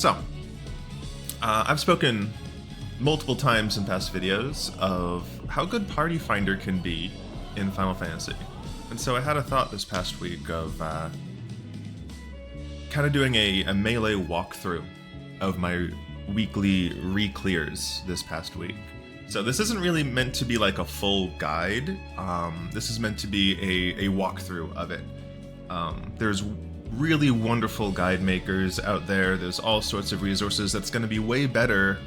So, I've spoken multiple times in past videos of how good Party Finder can be in Final Fantasy. And so I had a thought this past week of kind of doing a melee walkthrough of my weekly re-clears this past week. So this isn't really meant to be like a full guide. This is meant to be a walkthrough of it. There's really wonderful guide makers out there. There's all sorts of resources that's going to be way better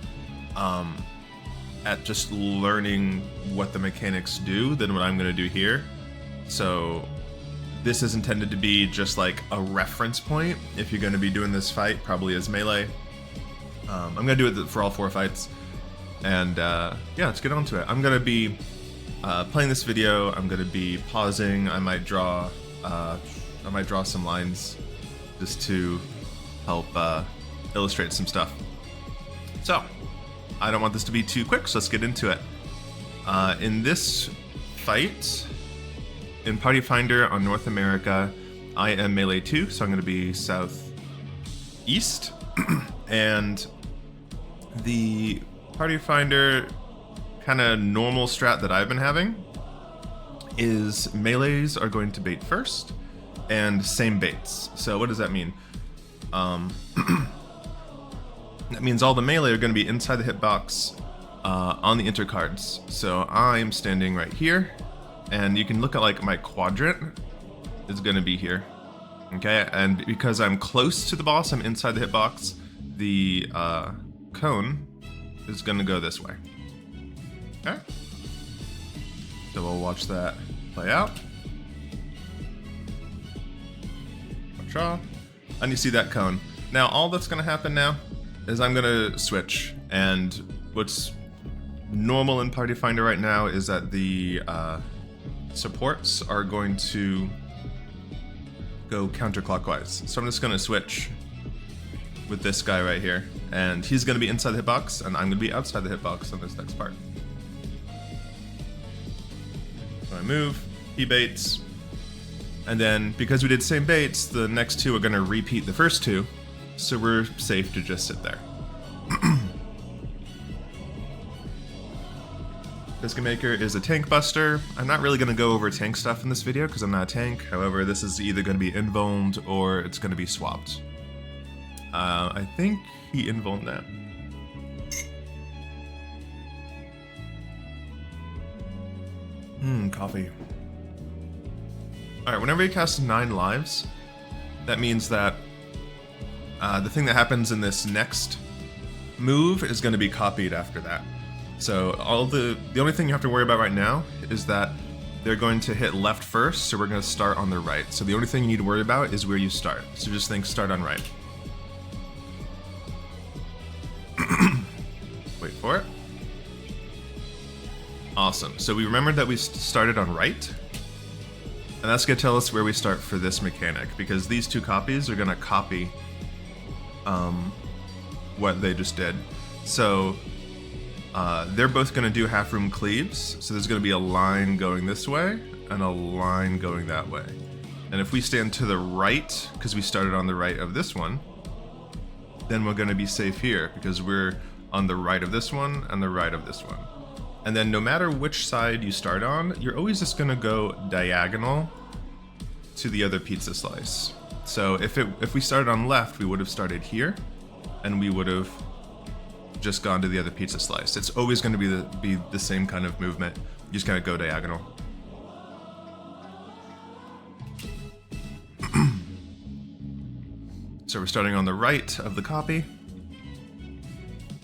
at just learning what the mechanics do than what I'm going to do here. So this is intended to be just like a reference point if you're going to be doing this fight, probably as melee. I'm going to do it for all 4 fights. And yeah, let's get on to it. I'm going to be playing this video. I'm going to be pausing. I might draw some lines just to help illustrate some stuff. So, I don't want this to be too quick, so let's get into it. In this fight, in Party Finder on North America, I am Melee 2, so I'm going to be southeast. And the Party Finder kind of normal strat that I've been having is melees are going to bait first, and same baits. So what does that mean? That means all the melee are going to be inside the hitbox on the intercards. So I'm standing right here, and you can look at like my quadrant is going to be here. Okay, and because I'm close to the boss, I'm inside the hitbox, the cone is going to go this way. Okay, so we'll watch that play out. Draw, and you see that cone. Now all that's going to happen now is I'm going to switch, and what's normal in Party Finder right now is that the supports are going to go counterclockwise. So I'm just going to switch with this guy right here, and he's going to be inside the hitbox, and I'm going to be outside the hitbox on this next part. So I move, he baits, and then because we did same baits, the next two are going to repeat the first two, so we're safe to just sit there. Biscuit Maker is a tank buster. I'm not really going to go over tank stuff in this video because I'm not a tank. However, this is either going to be invulned or it's going to be swapped. I think he invulned that. Coffee. Alright, whenever you cast 9 lives, that means that the thing that happens in this next move is going to be copied after that. So the only thing you have to worry about right now is that they're going to hit left first, so we're going to start on the right. So the only thing you need to worry about is where you start. So just think start on right. Wait for it. Awesome. So we remembered that we started on right. And that's going to tell us where we start for this mechanic, because these two copies are going to copy what they just did. So they're both going to do half room cleaves, so there's going to be a line going this way and a line going that way. And if we stand to the right, because we started on the right of this one, then we're going to be safe here, because we're on the right of this one and the right of this one. And then no matter which side you start on, you're always just going to go diagonal to the other pizza slice. So if we started on left, we would have started here, and we would have just gone to the other pizza slice. It's always going to be the same kind of movement. You just kind of go diagonal. So we're starting on the right of the copy.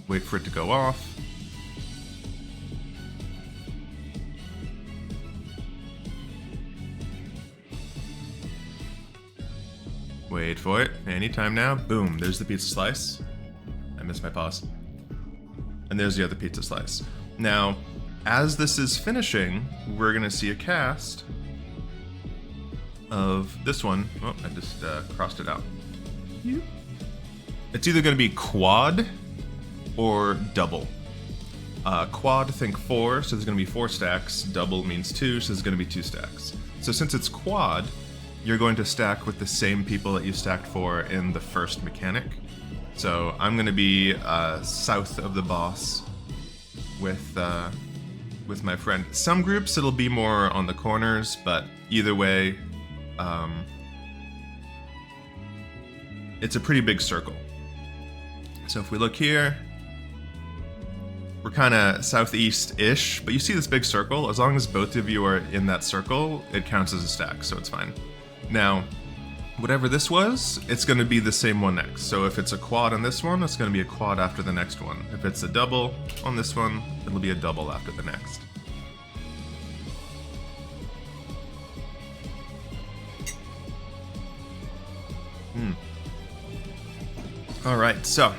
Wait for it to go off. Wait for it. Anytime now. Boom. There's the pizza slice. I missed my pause. And there's the other pizza slice. Now, as this is finishing, we're going to see a cast of this one. Oh, I just crossed it out. It's either going to be quad or double. Quad, think 4, so there's going to be 4 stacks. Double means 2, so there's going to be 2 stacks. So since it's quad, you're going to stack with the same people that you stacked for in the first mechanic. So I'm gonna be south of the boss with my friend. Some groups it'll be more on the corners, but either way, it's a pretty big circle. So if we look here, we're kind of southeast-ish, but you see this big circle. As long as both of you are in that circle, it counts as a stack, so it's fine. Now, whatever this was, it's going to be the same one next. So if it's a quad on this one, it's going to be a quad after the next one. If it's a double on this one, it'll be a double after the next. All right, so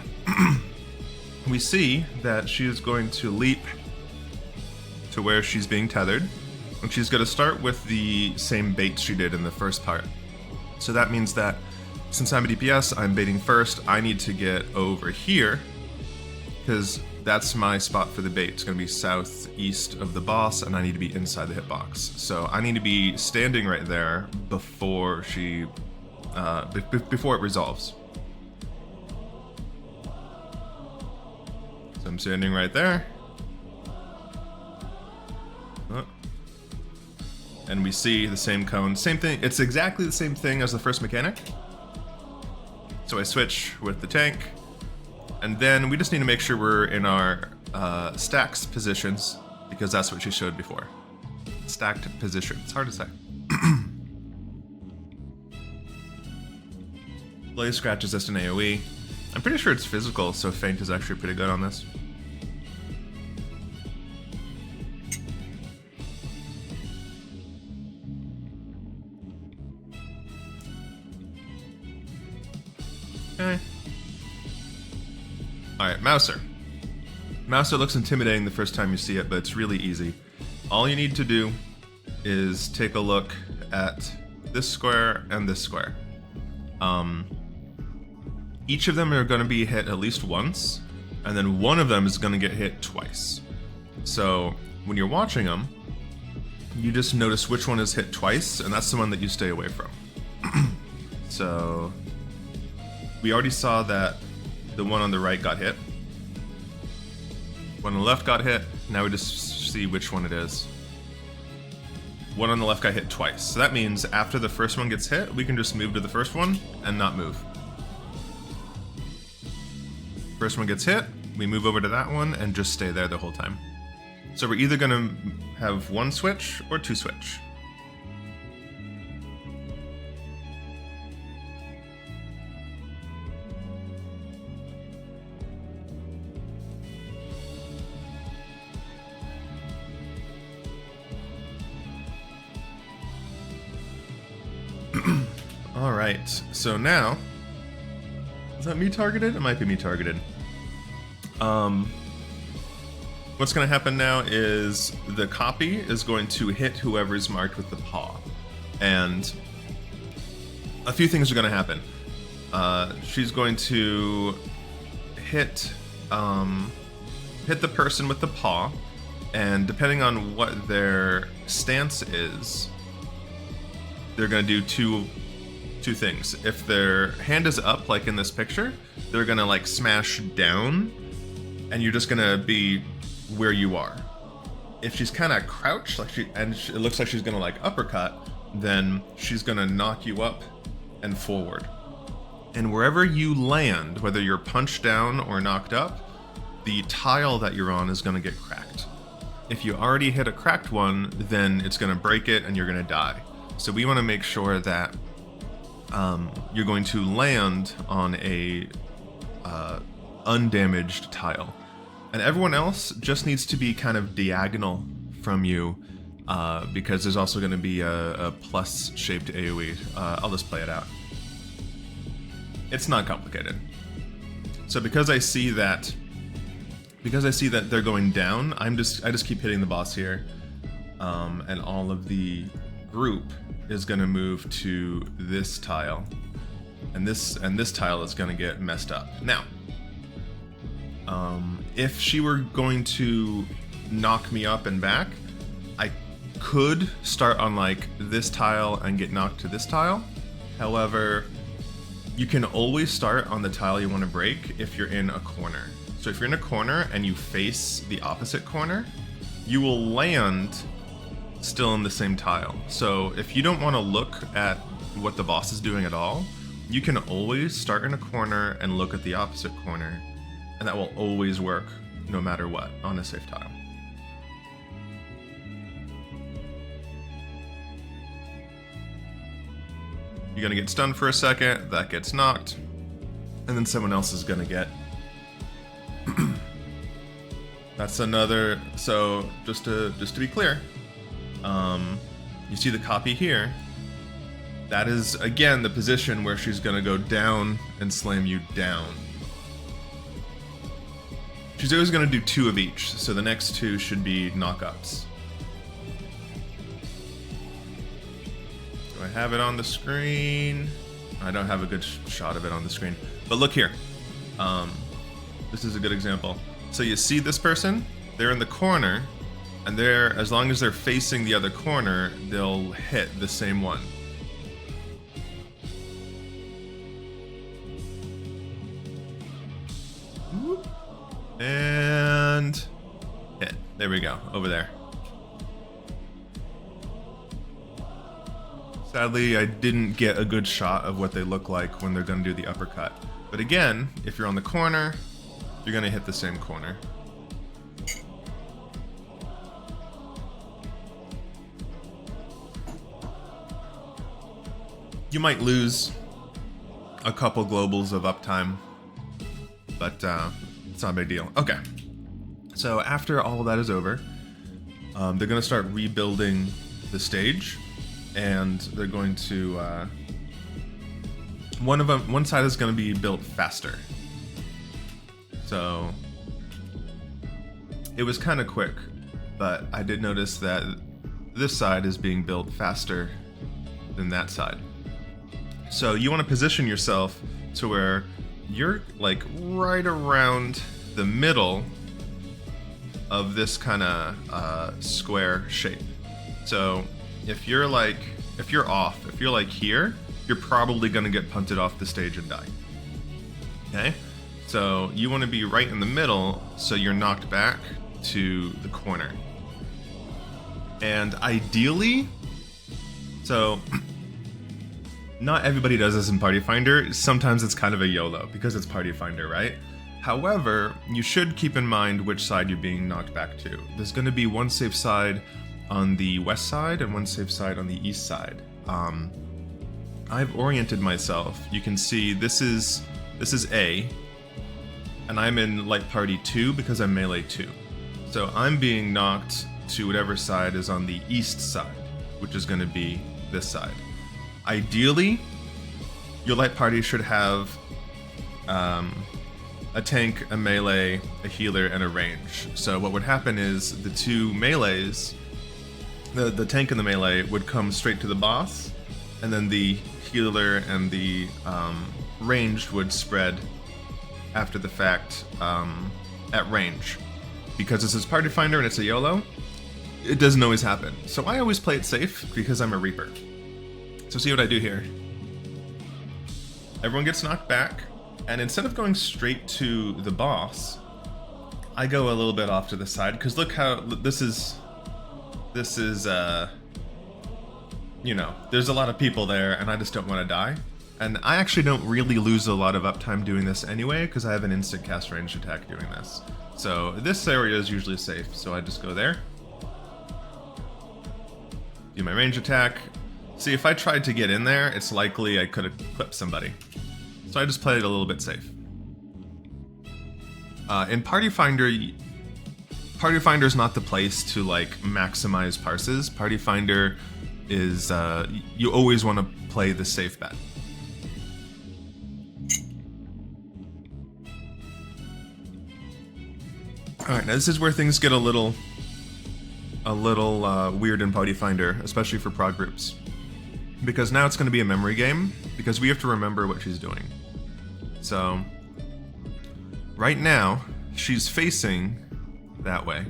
we see that she is going to leap to where she's being tethered, and she's going to start with the same bait she did in the first part. So that means that since I'm a DPS, I'm baiting first. I need to get over here because that's my spot for the bait. It's going to be southeast of the boss, and I need to be inside the hitbox. So I need to be standing right there before she, before it resolves. So I'm standing right there. Oh. And we see the same cone. Same thing. It's exactly the same thing as the first mechanic. So I switch with the tank. And then we just need to make sure we're in our stacks positions, because that's what she showed before. Stacked position. It's hard to say. Blaze Scratch is just an AoE. I'm pretty sure it's physical, so Feint is actually pretty good on this. Okay. Alright, Mouser. Mouser looks intimidating the first time you see it, but it's really easy. All you need to do is take a look at this square and this square. Each of them are going to be hit at least once, and then one of them is going to get hit twice. So when you're watching them, you just notice which one is hit twice, and that's the one that you stay away from. So we already saw that the one on the right got hit. One on the left got hit. Now we just see which one it is. One on the left got hit twice. So that means after the first one gets hit, we can just move to the first one and not move. First one gets hit, we move over to that one and just stay there the whole time. So we're either going to have one switch or two switch. All right, so now, is that me targeted? It might be me targeted. What's going to happen now is the copy is going to hit whoever's marked with the paw. And a few things are going to happen. She's going to hit the person with the paw, and depending on what their stance is, they're going to do two things. If their hand is up, like in this picture, they're gonna like smash down, and you're just gonna be where you are. If she's kind of crouched, like it looks like she's gonna like uppercut, then she's gonna knock you up and forward. And wherever you land, whether you're punched down or knocked up, the tile that you're on is gonna get cracked. If you already hit a cracked one, then it's gonna break it and you're gonna die. So we want to make sure that you're going to land on a undamaged tile, and everyone else just needs to be kind of diagonal from you, because there's also going to be a plus-shaped AoE. I'll just play it out. It's not complicated. So because I see that they're going down, I just keep hitting the boss here, and all of the group is going to move to this tile, and this tile is going to get messed up. Now, if she were going to knock me up and back, I could start on like this tile and get knocked to this tile. However, you can always start on the tile you want to break if you're in a corner. So if you're in a corner and you face the opposite corner, you will land still in the same tile. So if you don't want to look at what the boss is doing at all, you can always start in a corner and look at the opposite corner, and that will always work no matter what on a safe tile. You're gonna get stunned for a second, that gets knocked, and then someone else is gonna get. That's another. So just to be clear, you see the copy here. That is again the position where she's gonna go down and slam you down. She's always gonna do 2 of each, so the next 2 should be knockups. Do I have it on the screen? I don't have a good shot of it on the screen, but look here. This is a good example. So you see this person? They're in the corner, and they're, as long as they're facing the other corner, they'll hit the same one. And hit. There we go, over there. Sadly, I didn't get a good shot of what they look like when they're gonna do the uppercut. But again, if you're on the corner, you're gonna hit the same corner. You might lose a couple globals of uptime, but it's not a big deal. Okay, so after all of that is over, they're gonna start rebuilding the stage, and they're going to one side is going to be built faster. So it was kind of quick, but I did notice that this side is being built faster than that side. So you want to position yourself to where you're like right around the middle of this kind of square shape. So if you're like here, you're probably going to get punted off the stage and die. Okay? So you want to be right in the middle so you're knocked back to the corner. And ideally, so not everybody does this in Party Finder. Sometimes it's kind of a YOLO because it's Party Finder, right? However, you should keep in mind which side you're being knocked back to. There's going to be one safe side on the west side and one safe side on the east side. I've oriented myself. You can see this is A, and I'm in Light Party 2 because I'm Melee 2. So I'm being knocked to whatever side is on the east side, which is going to be this side. Ideally, your Light Party should have a tank, a melee, a healer, and a range. So what would happen is the 2 melees, the tank and the melee would come straight to the boss, and then the healer and the ranged would spread after the fact at range. Because this is Party Finder and it's a YOLO, it doesn't always happen. So I always play it safe because I'm a Reaper. So see what I do here. Everyone gets knocked back, and instead of going straight to the boss, I go a little bit off to the side, because look how this is you know, there's a lot of people there and I just don't want to die. And I actually don't really lose a lot of uptime doing this anyway, because I have an instant cast range attack doing this. So this area is usually safe, so I just go there, do my range attack. See, if I tried to get in there, it's likely I could have clipped somebody. So I just played it a little bit safe. In Party Finder is not the place to like maximize parses. Party Finder is, you always want to play the safe bet. Alright, now this is where things get a little weird in Party Finder, especially for prog groups. Because now it's going to be a memory game, because we have to remember what she's doing. So, right now, she's facing that way.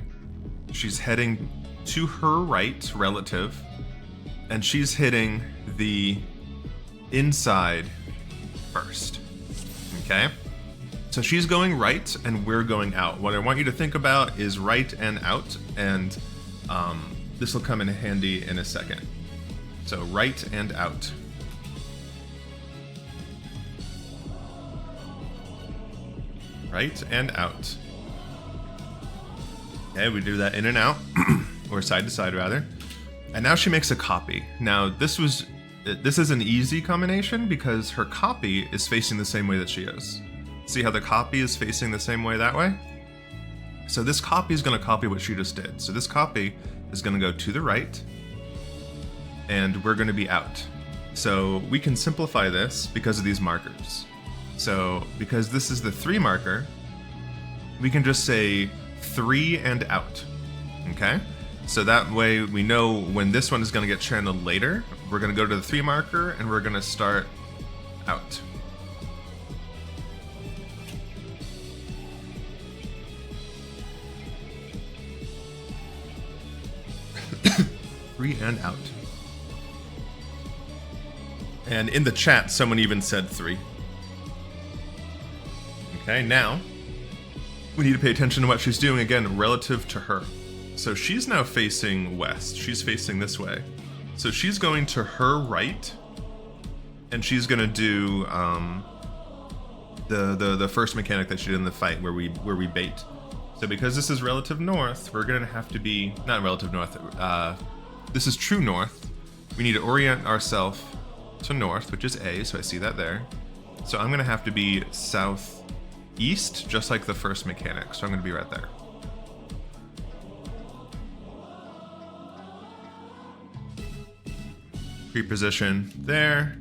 She's heading to her right, relative, and she's hitting the inside first. Okay? So she's going right and we're going out. What I want you to think about is right and out, and this will come in handy in a second. So right and out. Right and out. Okay, we do that in and out, or side to side rather. And now she makes a copy. Now this is an easy combination because her copy is facing the same way that she is. See how the copy is facing the same way that way? So this copy is going to copy what she just did. So this copy is going to go to the right, and we're going to be out. So we can simplify this because of these markers. So because this is the 3 marker, we can just say 3 and out. Okay? So that way we know when this one is going to get channeled later, we're going to go to the 3 marker and we're going to start out. And out. And in the chat, someone even said 3. Okay, now we need to pay attention to what she's doing again relative to her. So she's now facing west. She's facing this way. So she's going to her right, and she's going to do the first mechanic that she did in the fight where we bait. So because this is relative north, we're going to have to be not relative north. This is true north. We need to orient ourselves to north, which is A, so I see that there. So I'm going to have to be southeast, just like the first mechanic. So I'm going to be right there. Pre-position there.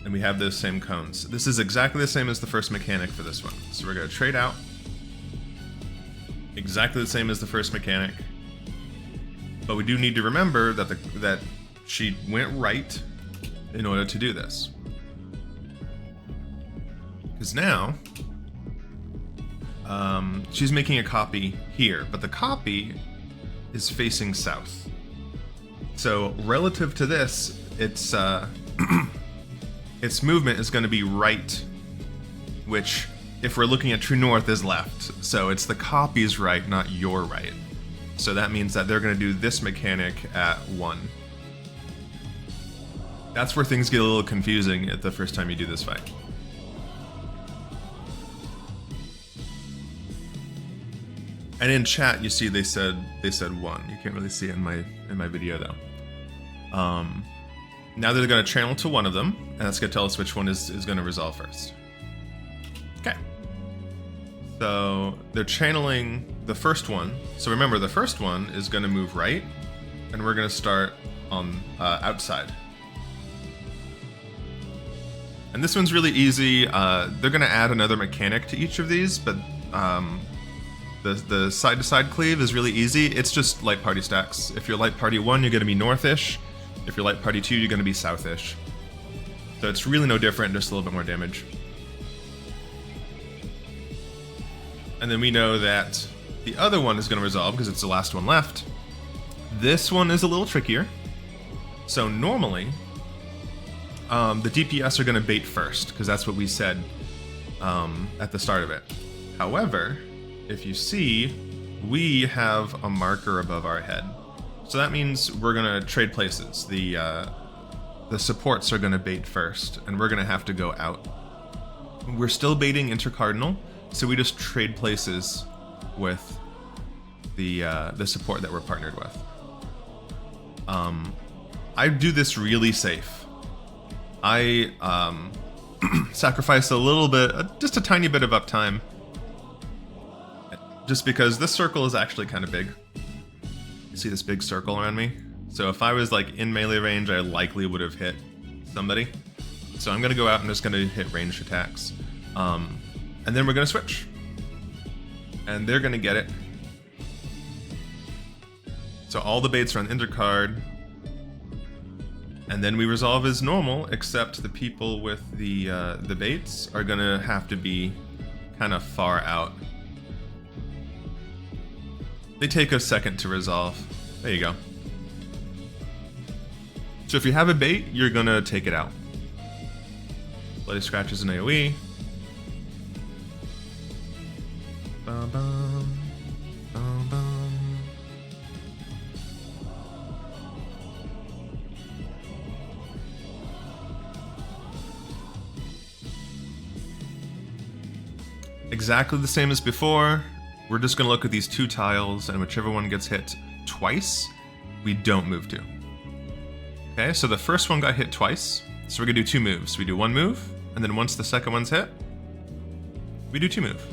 And we have those same cones. This is exactly the same as the first mechanic for this one. So we're going to trade out. Exactly the same as the first mechanic. But we do need to remember that she went right in order to do this. Because now, she's making a copy here, but the copy is facing south. So relative to this, its movement is going to be right, which, if we're looking at true north, is left. So it's the copy's right, not your right. So that means that they're going to do this mechanic at 1. That's where things get a little confusing at the first time you do this fight. And in chat, you see they said 1. You can't really see it in my video though. Now they're going to channel to one of them, and that's going to tell us which one is going to resolve first. Okay. So they're channeling the first one. So remember, the first one is going to move right, and we're going to start on outside. And this one's really easy. They're going to add another mechanic to each of these, but the side-to-side cleave is really easy. It's just light party stacks. If you're light party 1, you're going to be northish. If you're light party 2, you're going to be southish. So it's really no different, just a little bit more damage. And then we know that the other one is going to resolve because it's the last one left. This one is a little trickier. So normally, the DPS are going to bait first because that's what we said at the start of it. However, if you see, we have a marker above our head. So that means we're going to trade places. The supports are going to bait first, and we're going to have to go out. We're still baiting intercardinal, so we just trade places with the support that we're partnered with. I do this really safe. I sacrifice a little bit, just a tiny bit of uptime, just because this circle is actually kind of big. You see this big circle around me? So if I was like in melee range, I likely would have hit somebody. So I'm gonna go out and just gonna hit ranged attacks. And then we're gonna switch. And they're gonna get it. So all the baits are on intercard. And then we resolve as normal, except the people with the baits are gonna have to be kind of far out. They take a second to resolve. There you go. So if you have a bait, you're gonna take it out. Bloody Scratch is an AoE. Bum, bum, bum, bum. Exactly the same as before. We're just going to look at these 2 tiles, and whichever one gets hit twice, we don't move to. Okay, so the first one got hit twice, so we're going to do 2 moves. We do 1 move, and then once the second one's hit, we do 2 move.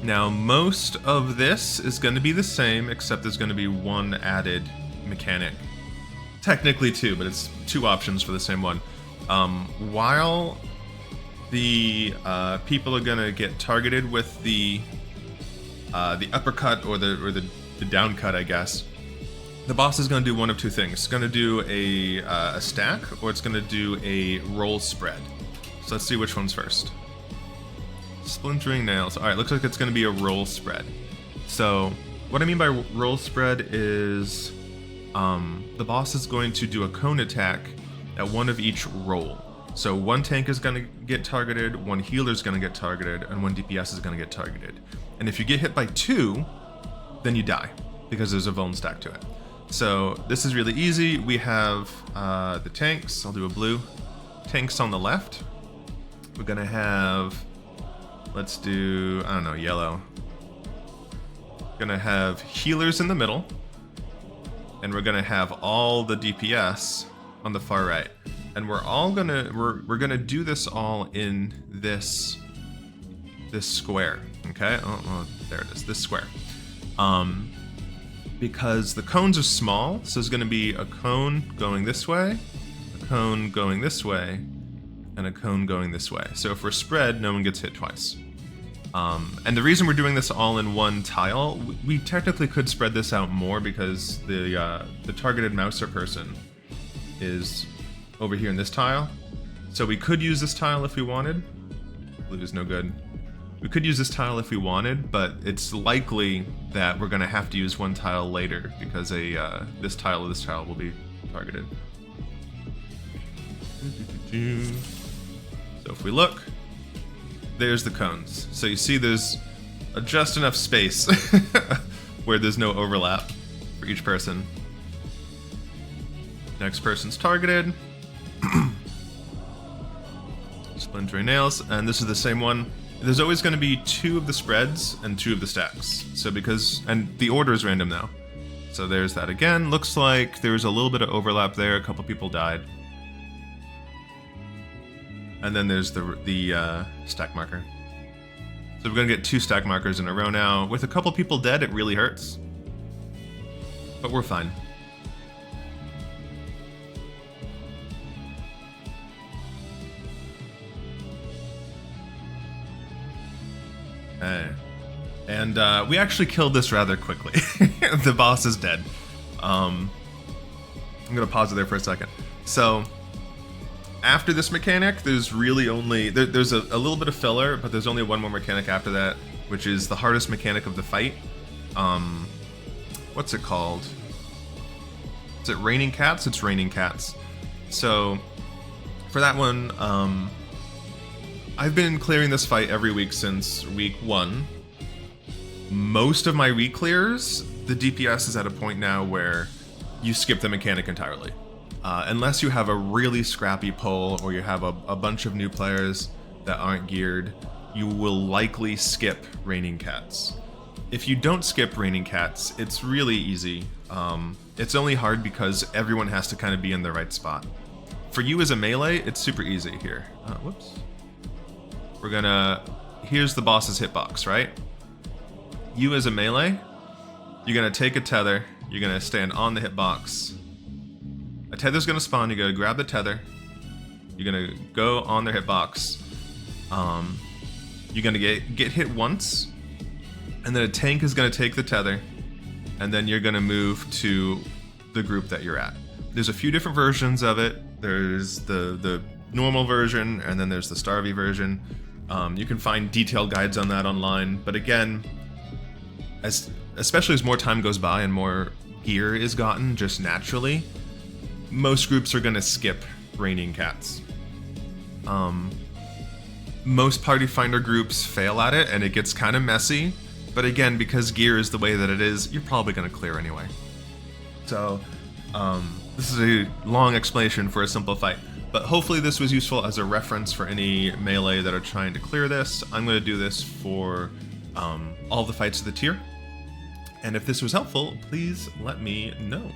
Now, most of this is going to be the same, except there's going to be 1 added mechanic. Technically 2, but it's 2 options for the same one. While the people are gonna get targeted with the uppercut or the down cut, I guess, the boss is gonna do one of 2 things. It's gonna do a stack, or it's gonna do a roll spread. So let's see which one's first. Splintering nails. All right, looks like it's gonna be a roll spread. So what I mean by roll spread is the boss is going to do a cone attack at 1 of each roll. So 1 tank is going to get targeted, 1 healer is going to get targeted, and 1 DPS is going to get targeted. And if you get hit by 2, then you die, because there's a vuln stack to it. So this is really easy. We have the tanks. I'll do a blue. Tanks on the left. We're going to have, let's do, I don't know, yellow. Going to have healers in the middle. And we're gonna have all the DPS on the far right, and we're gonna do this all in this square. Okay, oh, there it is, this square. Because the cones are small, so there's gonna be a cone going this way, a cone going this way, and a cone going this way. So if we're spread, no one gets hit twice. And the reason we're doing this all in 1 tile, we technically could spread this out more because the targeted mouser person is over here in this tile. So we could use this tile if we wanted. Blue is no good. We could use this tile if we wanted, but it's likely that we're going to have to use 1 tile later because this tile or this tile will be targeted. So if we look, there's the cones. So you see there's just enough space where there's no overlap for each person. Next person's targeted. Splintering nails, and this is the same one. There's always going to be 2 of the spreads and 2 of the stacks. So and the order is random now. So there's that again. Looks like there was a little bit of overlap there. A couple people died. And then there's the stack marker. So we're gonna get 2 stack markers in a row now. With a couple people dead, it really hurts. But we're fine. Okay. And we actually killed this rather quickly. The boss is dead. I'm gonna pause it there for a second. So, after this mechanic, there's really only... There's a little bit of filler, but there's only 1 more mechanic after that, which is the hardest mechanic of the fight. What's it called? Is it Raining Cats? It's Raining Cats. So, for that one, I've been clearing this fight every week since week 1. Most of my re-clears, the DPS is at a point now where you skip the mechanic entirely. Unless you have a really scrappy pull or you have a bunch of new players that aren't geared, you will likely skip Raining Cats. If you don't skip Raining Cats, it's really easy. It's only hard because everyone has to kind of be in the right spot. For you as a melee, it's super easy here. Whoops. We're gonna... Here's the boss's hitbox, right? You as a melee, you're gonna take a tether, you're gonna stand on the hitbox. A tether's gonna spawn, you gotta grab the tether, you're gonna go on their hitbox, you're gonna get hit once, and then a tank is gonna take the tether, and then you're gonna move to the group that you're at. There's a few different versions of it. There's the normal version, and then there's the Starvey version. You can find detailed guides on that online, but again, especially as more time goes by and more gear is gotten just naturally, most groups are going to skip Raining Cats. Most Party Finder groups fail at it, and it gets kind of messy, but again, because gear is the way that it is, you're probably going to clear anyway. So, this is a long explanation for a simple fight, but hopefully this was useful as a reference for any melee that are trying to clear this. I'm going to do this for all the fights of the tier, and if this was helpful, please let me know.